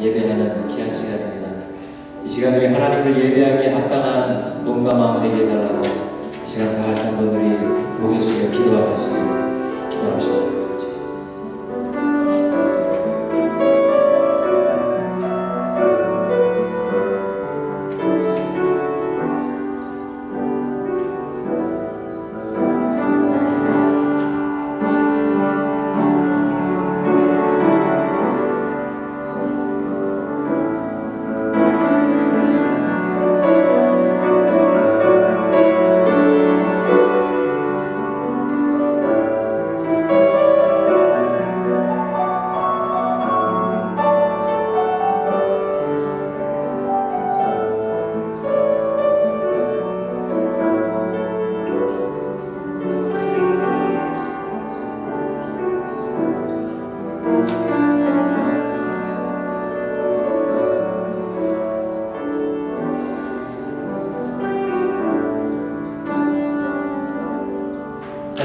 예배하는 귀한 시간입니다. 이 시간 우리 하나님을 예배하기에 합당한 몸과 마음 되게 해달라고 이 시간 다 같이 한번 우리 목에 숙여 기도하겠습니다. 기도합시다.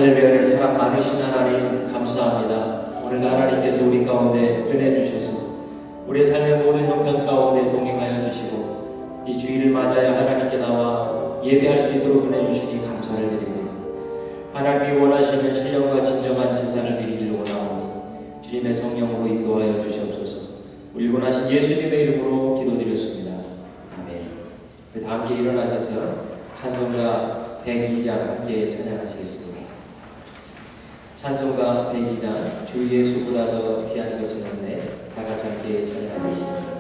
하늘의 은혜 사랑 많으신 하나님 감사합니다. 오늘 하나님께서 우리 가운데 은혜 주셔서 우리의 삶의 모든 형편 가운데 동행하여 주시고 이 주일을 맞아야 하나님께 나와 예배할 수 있도록 은혜 주시니 감사를 드립니다. 하나님이 원하시는 신령과 진정한 제사를 드리기를 원하오니 주님의 성령으로 인도하여 주시옵소서. 우리 원하신 예수님의 이름으로 기도드렸습니다. 아멘. 다 함께 일어나셔서 찬송가 102장 함께 찬양하시겠습니다. 찬송가 102장 주 예수보다 더 귀한 것은 없네. 다 같이 함께 찬양하겠습니다.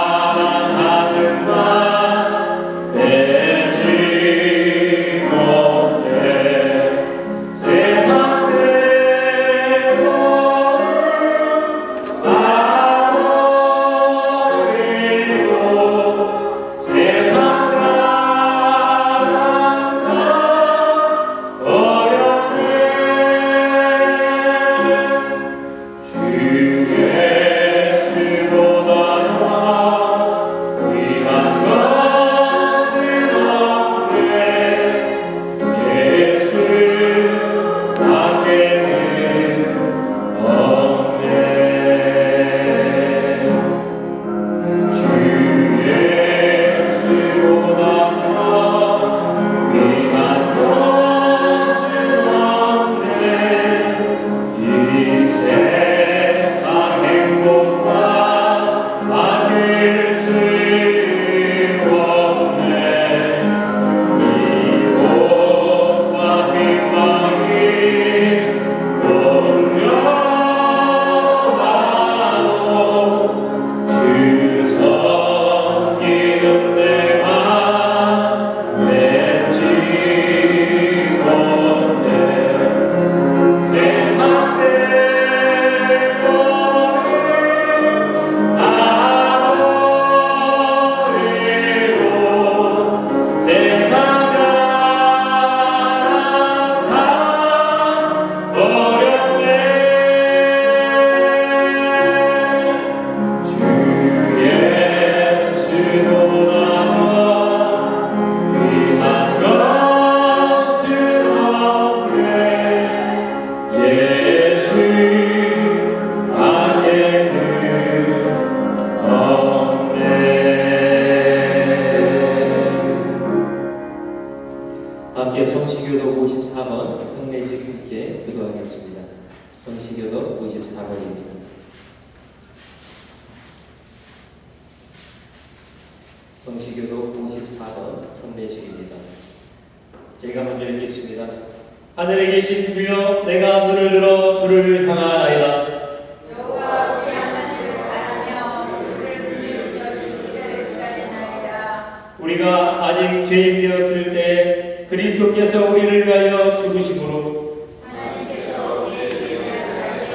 사랑하는 말 함께 성시교도 54번 성례식 함께 교도하겠습니다. 성시교도 54번입니다. 성시교도 54번 성례식입니다. 제가 먼저 읽겠습니다. 하늘에 계신 주여, 내가 눈을 들어 주를 향하나이다. 여호와 우리 하나님을 바라며 우리를 불리우려 주시기를 기다리나이다. 우리가 아직 죄인 되었을 때 그리스도께서 우리를 위하여 죽으심으로 하나님께서 우리를 위한 삶의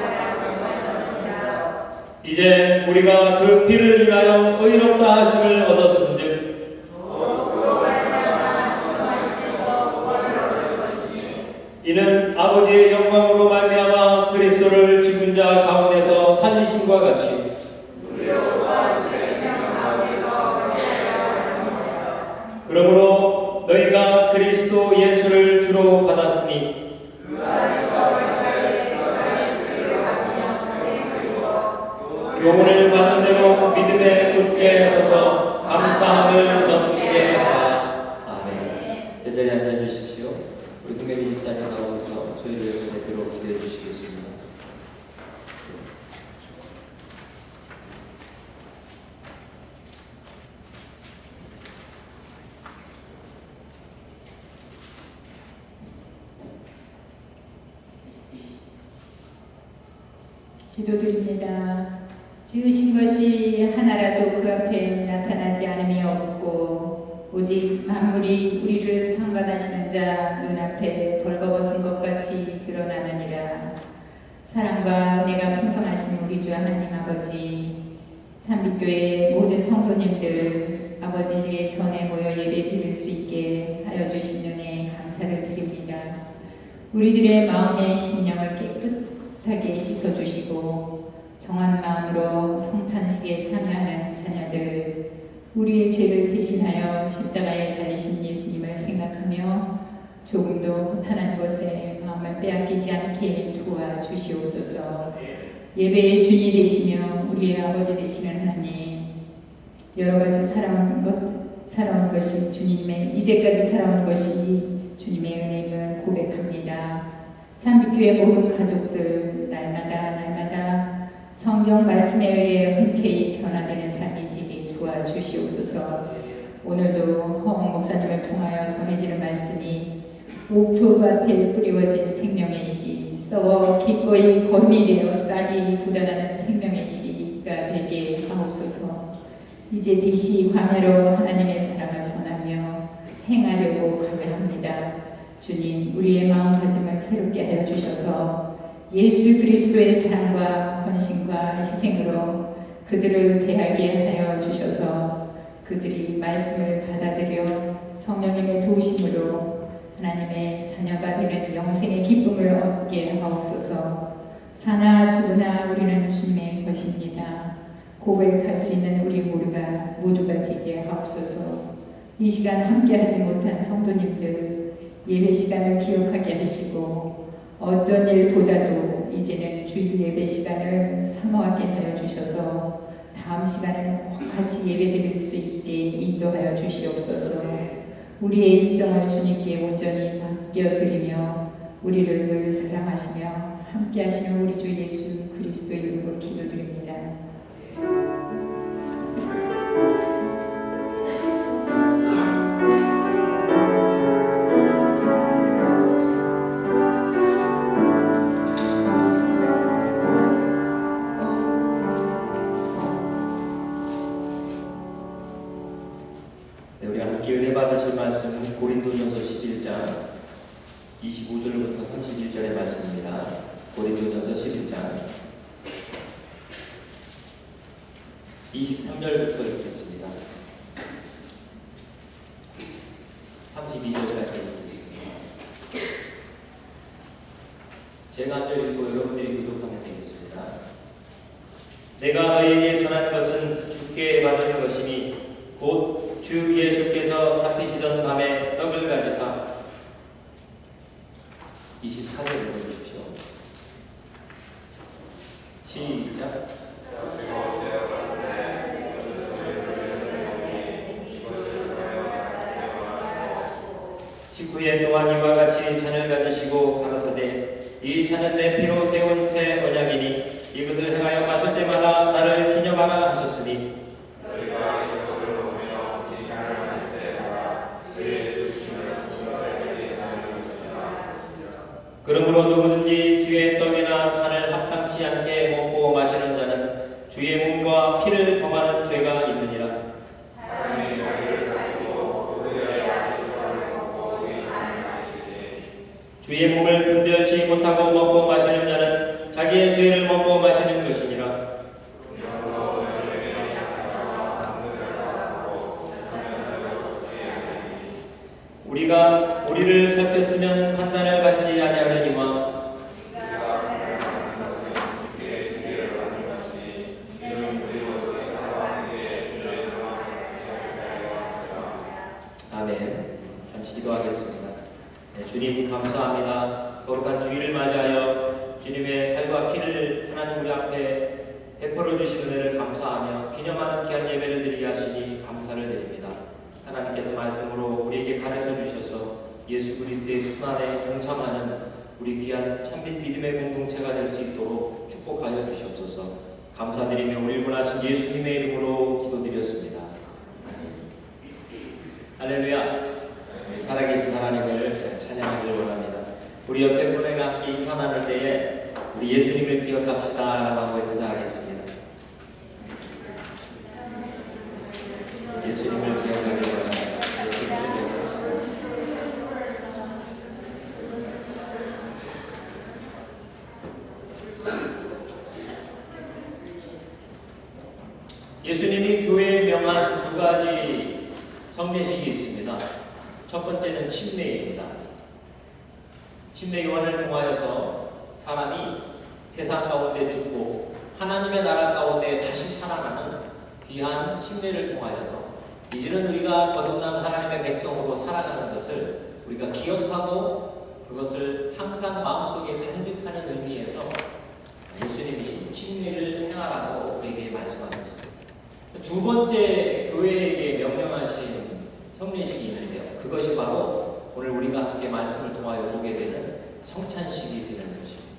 사랑을 하셨느니라. 이제 우리가 그 피를 인하여 의롭다 하심을 얻었은즉 이는 아버지의 영광으로 말미암아 그리스도를 죽은 자 가운데서 살리심과 같이 그러므로 너희가 그리스도 예수를 주로 받았으니 교훈을 받은 대로 믿음에 굳게 서서 감사함을 넘치게 하라. 아멘. 제자리에 앉아주십시오. 우리 국민의 집사님 나오셔서 저희를 위해서 대표로 기도해 주시겠습니다. 기도드립니다. 지으신 것이 하나라도 그 앞에 나타나지 않음이 없고 오직 만물이 우리를 상관하시는 자 눈앞에 벌거벗은 것 같이 드러나느니라. 사랑과 은혜가 풍성하신 우리 주 하나님 아버지, 참빛교회 모든 성도님들 아버지의 전에 모여 예배 드릴 수 있게 하여 주신 은혜에 감사를 드립니다. 우리들의 마음의 심령을 깨끗하게 씻어주시고 정한 마음으로 성찬식에 참여하는 자녀들, 우리의 죄를 대신하여 십자가에 달리신 예수님을 생각하며 조금도 허탄한 것에 마음을 빼앗기지 않게 도와주시옵소서. 예배의 주인이 되시며 우리의 아버지 되시는 하나님, 여러 가지 살아온 것이 주님의, 이제까지 살아온 것이 주님의 은혜임을 고백합니다. 참빛교회 모든 가족들 날마다 성경 말씀에 의해 흔쾌히 변화되는 삶이 되게 도와주시옵소서. 오늘도 허웅 목사님을 통하여 전해지는 말씀이 옥토밭에 뿌리워진 생명의 씨, 썩어 기꺼이 거름이 되어 싹이 돋아나는 생명의 씨가 되게 하옵소서. 이제 다시 광야로 하나님의 사랑을 전하며 행하려고 가려합니다. 주님, 우리의 마음가짐을 새롭게 하여 주셔서 예수 그리스도의 사랑과 헌신과 희생으로 그들을 대하게 하여 주셔서 그들이 말씀을 받아들여 성령님의 도우심으로 하나님의 자녀가 되는 영생의 기쁨을 얻게 하옵소서. 사나 죽으나 우리는 주님의 것입니다. 고백할 수 있는 우리 모두가 되게 하옵소서. 이 시간 함께하지 못한 성도님들 예배 시간을 기억하게 하시고 어떤 일보다도 이제는 주일 예배 시간을 사모하게 하여 주셔서 다음 시간에는 꼭 같이 예배 드릴 수 있게 인도하여 주시옵소서. 우리의 일정을 주님께 온전히 맡겨드리며 우리를 늘 사랑하시며 함께 하시는 우리 주 예수 그리스도 이름으로 기도드립니다. 받으실 말씀은 고린도전서 11장 25절부터 31절의 말씀입니다. 고린도전서 11장 23절부터 읽겠습니다. 32절까지 읽겠습니다. 제가 한 절 읽고 여러분들이 교독하면 되겠습니다. 내가 너희에게 전한 것은 주께 받은 것이니 곧 주 예수께서 잡히시던 밤에 떡을 가지사 24절 읽어주십시오. 시작. 후에 또한 이와 같이 잔을 가지시고 가라사대 이 잔은 내 피로 세운 새 언약이니 이것을 행하여 마실 때마다 나를 기념하라 하셨으니 너희가 이것을 먹으며 이 잔을 마실 때마다 주의 죽으심을 증거하게 하는 것이라. 그러므로 누구든지 주의 떡이나 잔을 합당치 않게 먹고 마시는 자는 주의 몸과 피를 범하는 죄가 있느니라. 사람이 자기를 살리고 그의 아들을 먹고 이 잔을 마시지. 주의 몸을 분별치 못하고 먹고 마시는 자는 자기의 죄를 먹고 마시는 것이니라. 그러므로 너희에게 약속하사 분별하고 분별하고 주의하니. 우리가 우리를 살폈으면 판단을 받지 아니하려니와 우리가 하나님을 것은 주의 징계를 받는 것이니 이는 우리로 세상과 함께 주의 성화를 하여 하시라. 아멘. 잠시 기도하겠습니다. 네, 주님 감사합니다. 거룩한 주일을 맞이하여 주님의 살과 피를 하나님 우리 앞에 베풀어 주신 은혜를 감사하며 기념하는 귀한 예배를 드리게 하시니 감사를 드립니다. 하나님께서 말씀으로 우리에게 가르쳐 주셔서 예수 그리스도의 순환에 동참하는 우리 귀한 참빛 믿음의 공동체가 될 수 있도록 축복하여 주시옵소서. 감사드리며 우리 일분하신 예수님의 이름으로 기도드렸습니다. 할렐루야. 우리 살아계신 하나님을 찬양하기를 원합니다. 우리 옆에 분에가 함께 인사 나눌 때에 우리 예수님을 기억합시다 라고 인사하겠습니다. 예수님을 기억하기를 원합니다. 예수님을 기억합시다. 예수님이 교회에 명한 두 가지 성례식이 있습니다. 첫 번째는 침례입니다. 침례 요한을 통하여서 사람이 세상 가운데 죽고 하나님의 나라 가운데 다시 살아나는 귀한 침례를 통하여서 이제는 우리가 거듭난 하나님의 백성으로 살아가는 것을 우리가 기억하고 그것을 항상 마음속에 간직하는 의미에서 예수님이 침례를 행하라고 우리에게 말씀하셨습니다. 두 번째 교회에게 명령하신 성례식이 있는데요. 그것이 바로 오늘 우리가 함께 말씀을 통하여 보게 되는 성찬식이 되는 것입니다.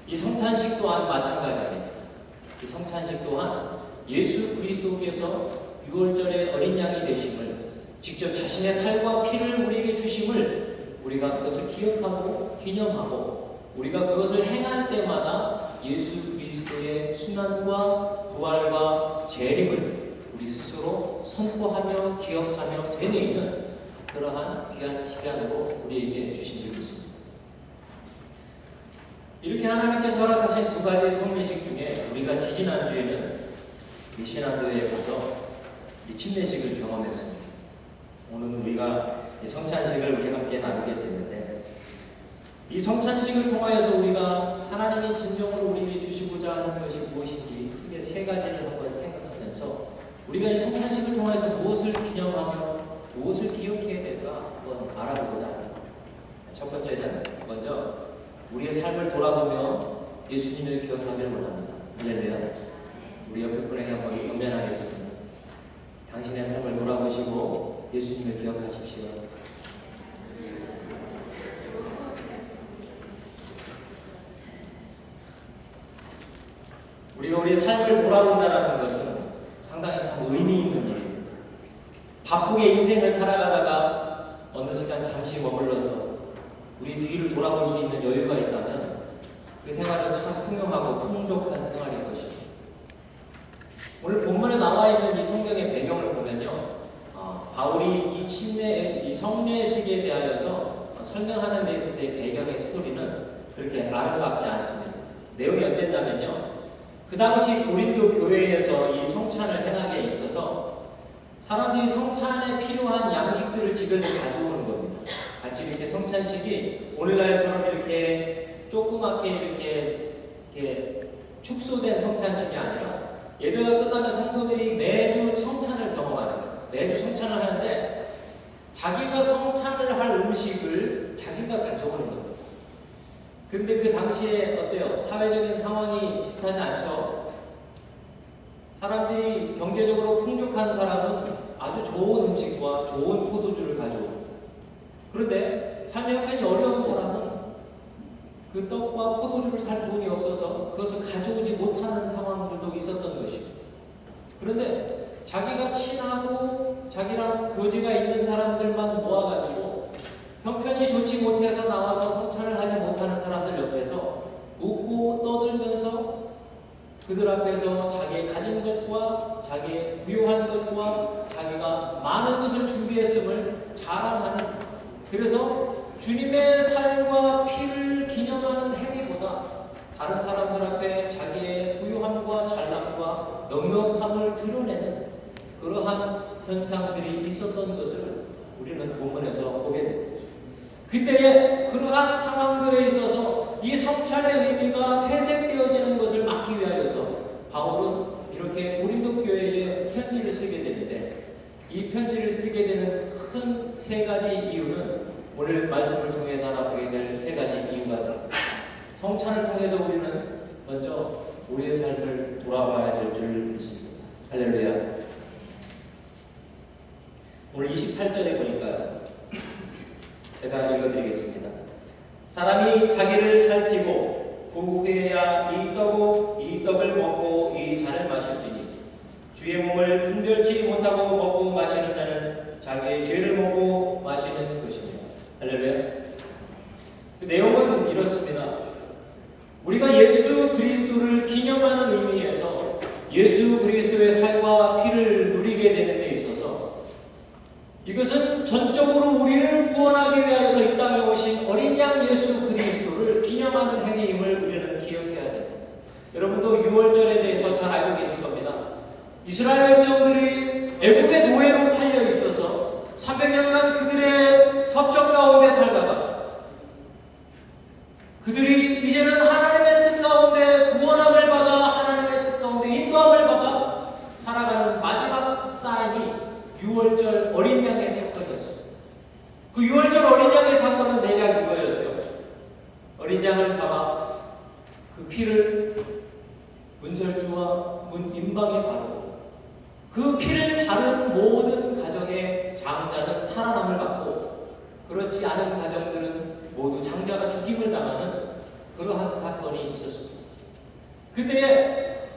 이 성찬식 또한 마찬가지입니다. 이 성찬식 또한 예수 그리스도께서 6월절에 어린 양이 되심을 직접 자신의 살과 피를 우리에게 주심을 우리가 그것을 기억하고 기념하고 우리가 그것을 행할 때마다 예수 그리스도의 순환과 부활과 재림을 우리 스스로 선포하며 기억하며 되뇌이는 그러한 귀한 시간으로 우리에게 주신 적이 있습니다. 이렇게 하나님께서 허락하신 두 가지 성례식 중에 우리가 지지난주에는 이 신앙교회에서 이 침례식을 경험했습니다. 오늘은 우리가 이 성찬식을 우리 함께 나누게 됐는데 이 성찬식을 통하여서 우리가 하나님이 진정으로 우리에게 주시고자 하는 것이 무엇인지 크게 세 가지를 한번 생각하면서 우리가 이 성찬식을 통해서 무엇을 기념하며 무엇을 기억해야 될까 한번 알아보고자 합니다. 첫 번째는 먼저 우리의 삶을 돌아보며 예수님을 기억하기를 원합니다. 할렐루야. 우리 옆에 분에게 한번 권면하겠습니다. 당신의 삶을 돌아보시고 예수님을 기억하십시오. 우리가 우리의 삶을 돌아본다는 것은 상당히 참 의미 있는 일입니다. 바쁘게 인생을 살아가다가 어느 시간 잠시 머물러서 우리 뒤를 돌아볼 수 있는 여유가 있다면 그 생활은 참 풍요하고 풍족한 생활인 것입니다. 오늘 본문에 나와 있는 이 성경의 배경을 보면요, 바울이 이 성례식에 대하여서 설명하는 데 있어서의 배경의 스토리는 그렇게 아름답지 않습니다. 내용이 어땠냐면요, 그 당시 고린도 교회에서 이 성찬을 행하게 있어서 사람들이 성찬에 필요한 양식들을 집에서 가져오는 겁니다. 같이 이렇게 성찬식이 오늘날처럼 이렇게 조그맣게 이렇게 축소된 성찬식이 아니라 예배가 끝나면 성도들이 매주 성찬을 경험하는 거예요. 매주 성찬을 하는데 자기가 성찬을 할 음식을 자기가 가져오는 겁니다. 그런데 그 당시에 어때요? 사회적인 상황이 비슷하지 않죠? 사람들이 경제적으로 풍족한 사람은 아주 좋은 음식과 좋은 포도주를 가져오고 그런데 삶의 형편이 어려운 사람은 그 떡과 포도주를 살 돈이 없어서 그것을 가져오지 못하는 상황들도 있었던 것이고, 그런데 자기가 친하고 자기랑 교제가 있는 사람들만 모아가지고 형편이 좋지 못해서 나와서 성찬을 하지 못하는 사람들 옆에서 웃고 떠들면서 그들 앞에서 자기의 가진 것과 자기의 부요한 것과 자기가 많은 것을 준비했음을 자랑하는, 그래서 주님의 살과 피를 기념하는 행위보다 다른 사람들 앞에 자기의 부요함과 잘남과 넉넉함을 드러내는 그러한 현상들이 있었던 것을 우리는 본문에서 보게 됩니다. 그때에 그러한 상황들에 있어서 이 성찬의 의미가 퇴색되어지는 것을 막기 위하여서 바울은 이렇게 고린도 교회에 편지를 쓰게 되는데, 이 편지를 쓰게 되는 큰 세 가지 이유는 오늘 말씀을 통해 나눠보게 될 세 가지 이유가 됩니다. 성찬을 통해서 우리는 먼저 우리의 삶을 돌아봐야 될 줄 믿습니다. 할렐루야. 오늘 28절에 보니까요, 제가 읽어드리겠습니다. 사람이 자기를 살피고 그 후에야 이 떡을 먹고 이 잔을 마실지니 주의 몸을 분별치 못하고 먹고 마시는 자는 자기의 죄를 먹고 마시는 것입니다. 할렐루야. 그 내용은 이렇습니다. 우리가 예수 그리스도를 기념하는 의미에서 예수 그리스도의 살과 피를 누리게 되는 데 있어서 이것은 전적으로 우리를 구원하기 위하여서 이 땅에 오신 어린 양 예수 그리스도를 기념하는 행위임을 우리는 기억해야 됩니다. 여러분도 유월절에 대해서 잘 알고 계실 겁니다. 이스라엘 백성들이 애굽의 노예로 팔려 있어서 300년간 그들의 섭적 가운데 살다가 그들이 이제는 하나님의 뜻 가운데 구원함을 받아 하나님의 뜻 가운데 인도함을 받아 살아가는 마지막 사인이 유월절 어린 양의 사건이었습니다. 그 유월절 어린 양의 사건은 대략 이거였죠. 어린 양을 잡아 그 피를 문설주와 문 임방에 바르고 그 피를 바른 모든 가정의 장자는 살아남을 받고, 그렇지 않은 가정들은 모두 장자가 죽임을 당하는 그러한 사건이 있었습니다. 그때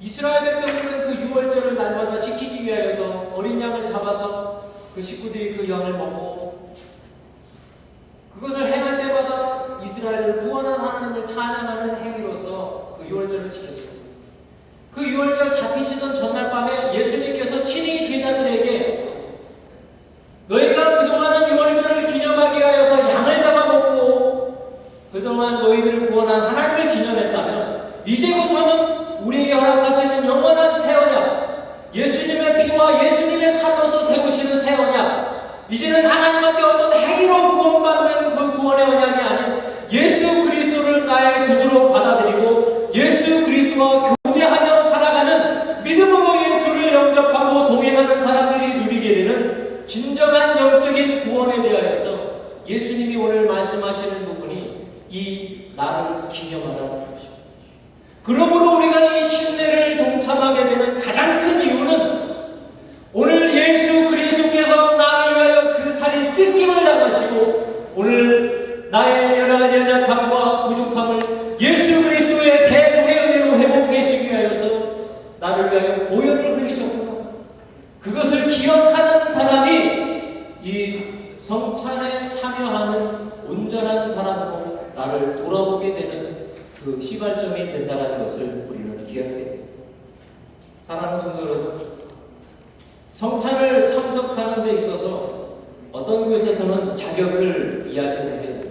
이스라엘 백성들은 그 유월절을 날마다 지키기 위하여서 어린 양을 잡아서 그 식구들이 그 양을 먹고 그것을 행할 때마다 이스라엘을 구원한 하나님을 찬양하는 행위로서 그 유월절을 지켰습니다. 그 유월절 잡히시던 전날 밤에 예수님께서 친히 제자들에게 너희가 그동안은 유월절을 기념하기 위하여서 양을 잡아먹고 그동안 너희들을 구원한 하나님을 기념했다면 이제부터는 우리에게 허락하시는 영원한 새 언약, 예수님의 피와 예수님의 살로서 세우시는 새 언약, 이제는 하나님한테 어떤 행위로 구원받는 그 구원의 언약이 아닌 예수 그리스도를 나의 구주로 받아들이고 예수 그리스도와 교제하며 살아가는 믿음으로 예수를 영접하고 동행하는 사람들이 누리게 되는 진정한 영적인 구원에 대하여서 예수님이 오늘 말씀하시는 부분이 이 날을 기념하라는 것입니다. 그러므로 우리가 이 침례를 동참하게 되는 가장 큰 이유는 오늘 예수 그리스도께서 나를 위하여 그 살이 찢김을 당하시고 오늘 나의 여러 가지 연약함과 부족함을 예수 그리스도의 대속의 은혜로 회복하시기 위하여서 나를 위하여 보혈을 흘리셨구나. 그것을 기억하는 사람이 이 성찬에 참여하는 온전한 사람으로 나를 돌아보게 되는 그 시발점이 된다는 것을 우리는 기억해야 됩니다. 사랑하는 성도 여러분, 성찬을 참석하는 데 있어서 어떤 곳에서는 자격을 이야기하게 됩니다.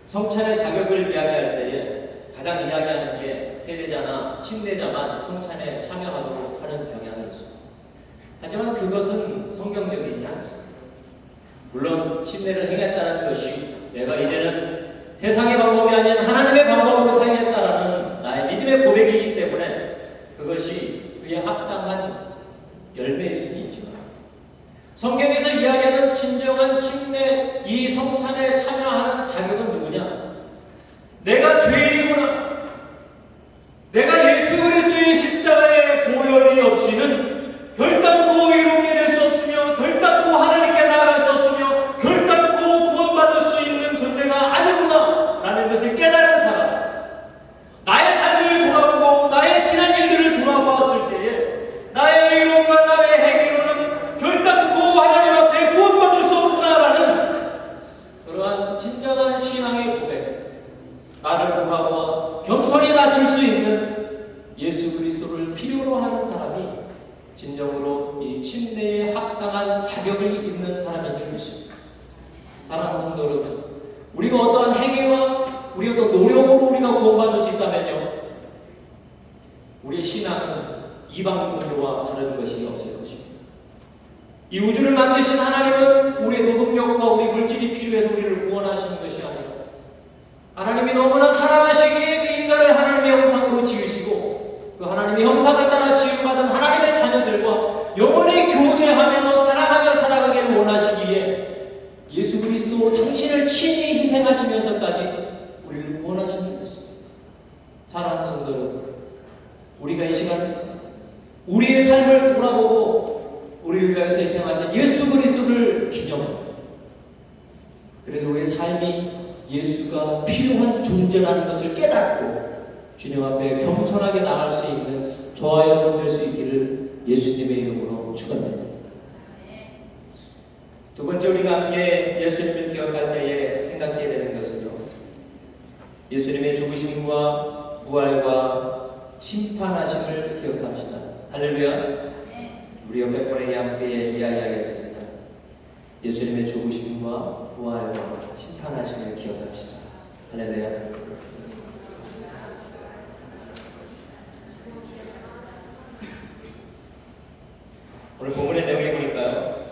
성찬의 자격을 이야기할 때에 가장 이야기하는 게 세례자나 침례자만 성찬에 참여하도록 하는 경향이 있습니다. 하지만 그것은 성경적이지 않습니다. 물론 침례를 행했다는 것이 내가 이제는 세상의 방법이 아닌 하나님의 방법으로 살겠다라는 나의 믿음의 고백이기 때문에 그것이 그에 합당한 열매일 수는 있지만 성경에서 이야기하는 진정한 침례, 이 성찬에 참여하는 자격은 누구냐? 내가 죄인이구나. 내가 예수 그리스도의 십자가의 보혈이 없이는 결단코 의롭게 될 수 없으며 결단코 하나님께 나아갈 수 없으며 바로 이 침례에 합당한 자격을 있는 사람인 줄 믿습니다. 사랑하는 성도 여러분, 우리가 어떠한 행위와 우리가 또 노력으로 우리가 구원받을 수 있다면요, 우리의 신앙은 이방 종교와 다른 것이 없을 것입니다. 이 우주를 만드신 하나님은 우리의 노동력과 우리 물질이 필요해서 우리를 구원하시는 것이 아니라 하나님이 너무나 사랑하시기에 그 인간을 하나님의 형상으로 지으시고 그 하나님의 형상을 따라 지음받은 하나님의 자녀들과 영원히 교제하며 사랑하며 살아가기를 원하시기에 예수 그리스도 당신을 친히 희생하시면서까지 우리를 구원하신 것입니다. 사랑하는 성도 여러분, 우리가 이 시간 우리의 삶을 돌아보고 우리를 위해서 희생하신 예수 그리스도를 기념합니다. 그래서 우리의 삶이 예수가 필요한 존재라는 것을 깨닫고 주님 앞에 겸손하게 나갈 수 있는 저와 여러분 될 수 있기를 예수님의 이름으로 축원드립니다. 두 번째, 우리가 함께 예수님을 기억할 때에 생각해야 되는 것은요, 예수님의 죽으심과 부활과 심판하심을 기억합시다. 할렐루야. 우리 옆에 분에게 함께 이야기하겠습니다. 예수님의 죽으심과 부활과 심판하심을 기억합시다. 할렐루야. 오늘 본문의 내용에 보니까요,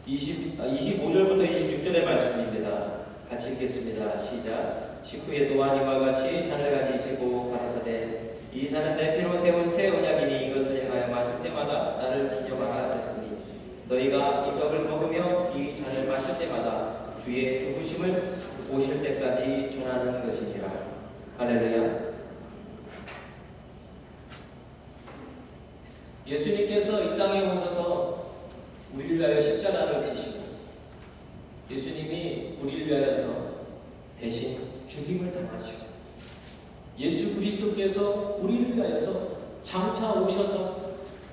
25절부터 26절의 말씀입니다. 같이 읽겠습니다. 시작. 식후에 또한 이와 같이 잔을 가지시고 가라사대 이 잔은 내 피로 세운 새 언약이니 이것을 행하여 마실 때마다 나를 기념하라 하셨으니 너희가 이 떡을 먹으며 이 잔을 마실 때마다 주의 죽으심을 오실 때까지 전하는 것이니라. 할렐루야. 예수님께서 이 땅에 오셔서 우리를 위하여 십자가를 지시고 예수님이 우리를 위하여서 대신 죽임을 당하시고 예수 그리스도께서 우리를 위하여서 장차 오셔서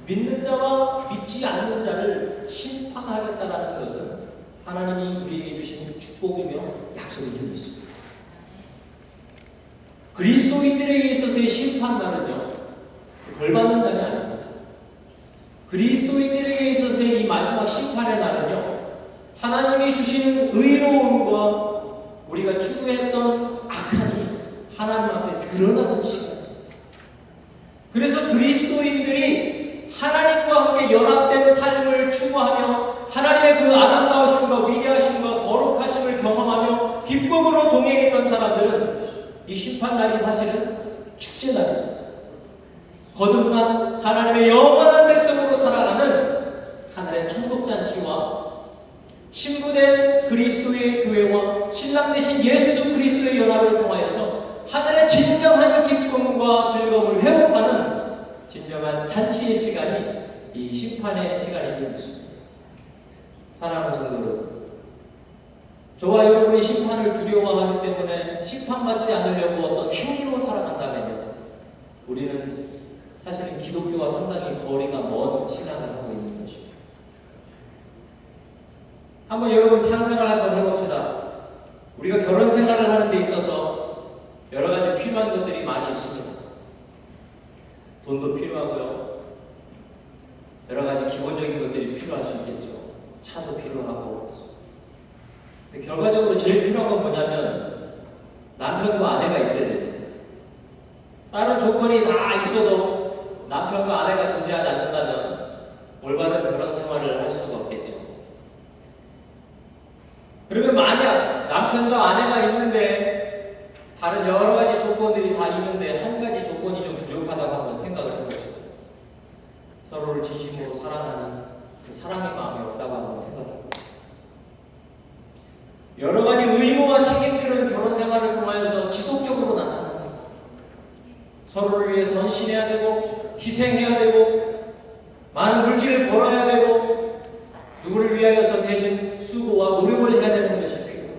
믿는 자와 믿지 않는 자를 심판하겠다라는 것은 하나님이 우리에게 주신 축복이며 약속인 줄 믿습니다. 그리스도인들에게 있어서의 심판날은요, 벌받는 날이 아닙니다. 그리스도인들에게 있어서의 이 마지막 심판의 날은요, 하나님이 주시는 의로움과 우리가 추구했던 악함이 하나님 앞에 드러나는 시간입니다. 그래서 그리스도인들이 하나님과 함께 연합된 삶을 추구하며 하나님의 그 아름다우심과 위대하심과 거룩하심을 경험하며 기쁨으로 동행했던 사람들은 이 심판날이 사실은 축제날입니다. 거듭난 하나님의 영원한 백성으로 살아가는 하늘의 천국잔치와 신부된 그리스도의 교회와 신랑 되신 예수 그리스도의 연합을 통하여서 하늘의 진정한 기쁨과 즐거움을 회복하는 진정한 잔치의 시간이 이 심판의 시간이 되었습니다. 사랑하는 성도 여러분, 저와 여러분이 심판을 두려워하기 때문에 심판받지 않으려고 어떤 행위로 살아간다면요, 우리는 사실은 기독교와 상당히 거리가 먼 신앙을 하고 있는 것입니다. 한번 여러분 상상을 한번 해봅시다. 우리가 결혼 생활을 하는 데 있어서 여러 가지 필요한 것들이 많이 있습니다. 돈도 필요하고요, 여러 가지 기본적인 것들이 필요할 수 있겠죠. 차도 필요하고. 근데 결과적으로 제일 필요한 건 뭐냐면 남편과 아내가 있어야 됩니다. 다른 조건이 다 있어도 남편과 아내가 존재하지 않는다면 올바른 결혼 생활을 할 수가 없겠죠. 그러면 만약 남편과 아내가 있는데 다른 여러 가지 조건들이 다 있는데 한 가지 조건이 좀 부족하다고 한번 생각을 해보시죠. 서로를 진심으로 사랑하는 그 사랑의 마음이 없다고 한번 생각해보세요. 여러 가지 의무와 책임들은 결혼 생활을 통하여서 지속적으로 나타납니다. 서로를 위해서 헌신해야 되고 희생해야 되고 많은 물질을 벌어야 되고 누구를 위하여서 대신 수고와 노력을 해야 되는 것이 필요합니다.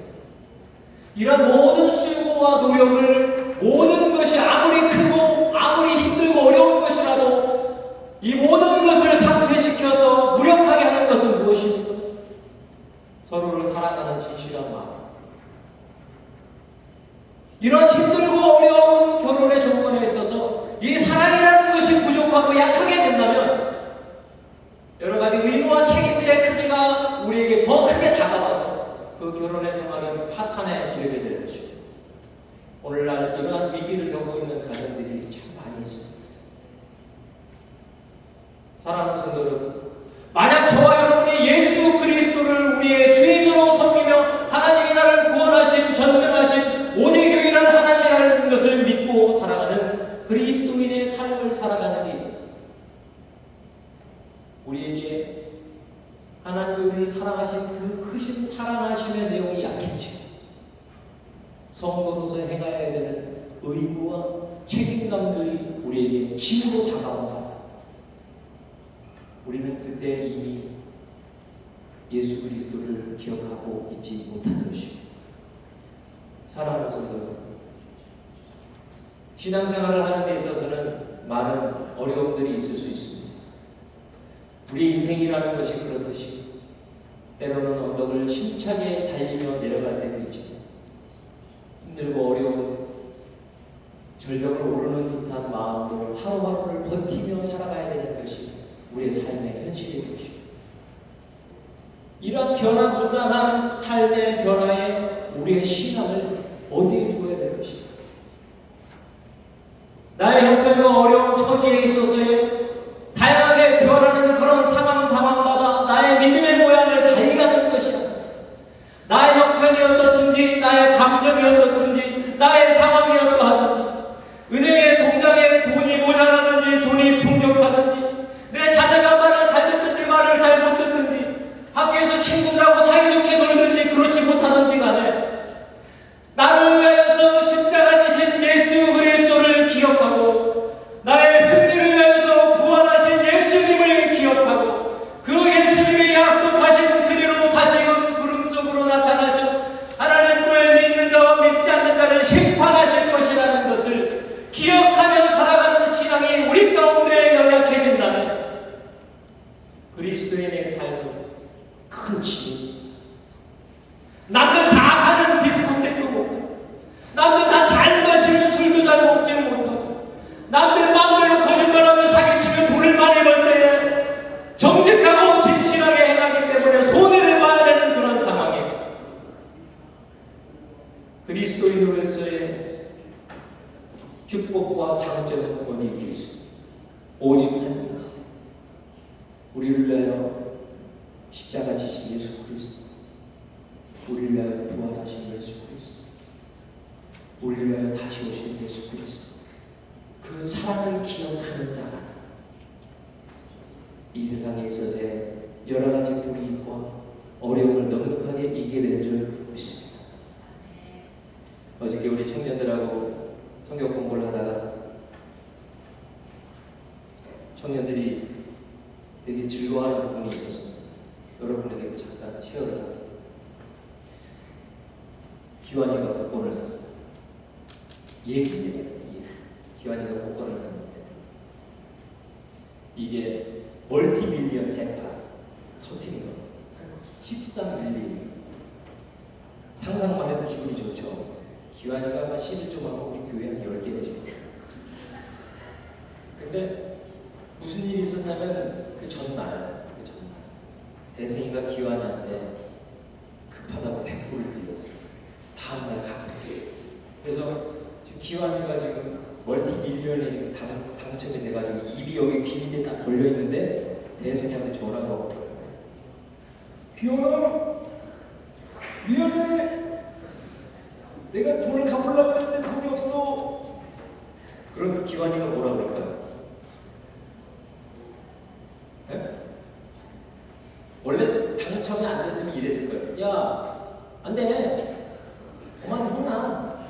이런 모든 수고와 노력을, 모든 것이 아무리 크고 아무리 힘들고 어려운 것이라도 이 모든 것을 상쇄시켜서 무력하게 하는 것은 무엇입니까? 서로를 사랑하는 진실한 마음. 이런 힘들고 어려운 결혼의 조건에 있어서 이 사랑이라는 것이 사랑하는 성도 여러분, 만약 저와 여러분이 예수 그리스도를 우리의 주인으로 섬기며 하나님이 나를 구원하신 전능하신 오직 유일한 하나님이라는 것을 믿고 살아가는 그리스도인의 삶을 살아가는 데 있어서 우리에게 하나님이 우리를 사랑하신 그 크신 사랑하심의 내용이 약해지고 성도로서 행해야 되는 의무와 책임감들이 우리에게 짐으로 다가온다. 우리는 그때 이미 예수 그리스도를 기억하고 있지 못하는 것이고, 사랑하는 성도, 신앙생활을 하는 데 있어서는 많은 어려움들이 있을 수 있습니다. 우리 인생이라는 것이 그렇듯이 때로는 언덕을 힘차게 달리며 내려갈 때도 있지만 힘들고 어려운 절벽을 오르는 듯한 마음으로 하루하루를 버티며 살아가야 되는 것이 우리의 삶의 현실인 것이고, 이러한 변화무쌍한 삶의 변화에 우리의 신앙을 어디에 두어야 될 것인가? 나의 형편과 어려운 처지에 있어서의 다양하게 변하는 그런 상황마다 나의 믿음의 모양을 달리하는 것이야. 나의 형편이 어떻든지, 나의 감정이 어떻든지, 나의 상황이 어떠하든지, 은행의 통장에 돈이 모자라든지 돈이 풍족하든지, 내 자녀가 말을 잘 듣든지 말을 잘 못 듣든지, 학교에서 친구들하고 사이좋게 놀든지 그렇지 못하든지 간에 나를 위하여서 십자가 지신 예수 그리스도를 기억하고 나의 승리를 위하여서 부활하신 예수님을 기억하고 그 예수님이 약속하신 그리로 다시금 구름 속으로 나타나시고 하나님을 믿는 자와 믿지 않는 자를 심판하실 것이라는 것을 기억하며 살아가는 신앙이 우리 가운데 연약해진다면 그리스도인의 삶은 큰 짐입니다. 남들 다 가는 디스코텍도 못, 남들 다 잘 마시는 술도 잘 먹지 못하고, 남들 마음대로 거짓말하며 사기치며 돈을 많이 벌 때에 정직하고 진실하게 행하기 때문에 손해를 봐야 되는 그런 상황에 그리스도인으로서의 축복과 장점은 어디 있겠습니까? 오직 한 가지, 우리를 위하여 십자가 지신 예수 그리스도, 우리를 위하여 부활하신 예수 그리스도, 우리를 위하여 다시 오신 예수 그리스도, 그 사랑을 기억하는 자가 이 세상에 있어서의 여러 가지 불이익과 어려움을 넉넉하게 이기게 될 줄 믿습니다. 어저께 우리 청년들하고 성경 공부를 하다가 청년들이 되게 즐거워하는 부분이 있었습니다. 여러분에게 잠깐 쉐어를 합니다. 기환이가 복권을 샀어요. 얘기입니다. 기환이가 복권을 샀는데 이게 멀티밀리언 잭팟 터트린 거 13밀리언. 상상만 해도 기분이 좋죠. 기환이가 아마 11좀 하고 우리 교회 한 10개 되실 거예요. 근데 무슨 일이 있었냐면 그 전날 대승이가 기환이한테 급하다고 100불을 빌렸어요. 다음날 갚을게. 그래서 지금 기환이가 지금 멀티밀리언에 지금 당첨이 돼가지고 입이 여기 귀인에 딱 걸려있는데 대승이한테 전화가 오더라고요. 기환아, 미안해. 내가 돈을 갚으려고 했는데 돈이 없어. 그럼 기환이가 뭐라 그럴까요? 네? 원래 당첨이 안 됐으면 이랬을 거예요. 야, 안 돼. 엄마한테 혼나.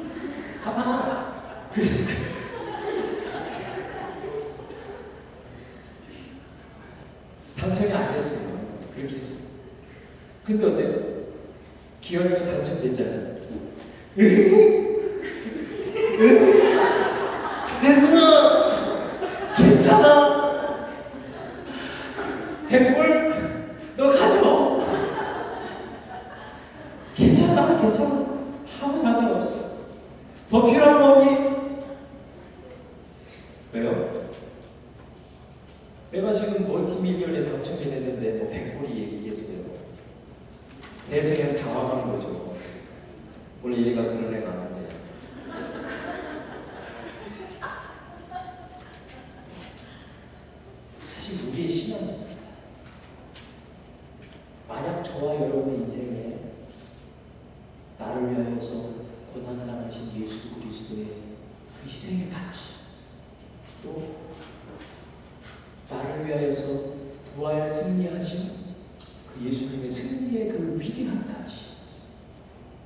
갚아. 그랬을 거예요. 당첨이 안 됐어요. 그렇게 했어요. 근데 어때요? 기현이가 당첨됐잖아요. 대승아, 괜찮아. 100불 너 가져. 괜찮아, 괜찮아. 아무 상관없어. 더 필요한 거 없니? 왜요? 내가 지금 멀티밀리언에 당첨이 됐는데 뭐 100불이 얘기겠어요. 대승이한테 당황하는 거죠. 원래 얘가 그런 애가 아닌데. 사실 우리의 신앙 시간입니다. 만약 저와 여러분의 인생에 나를 위하여서 고난을 당하신 예수 그리스도의 그 희생의 가치, 또 나를 위하여서 부활 승리하신 그 예수님의 승리의 그 위대한 가치,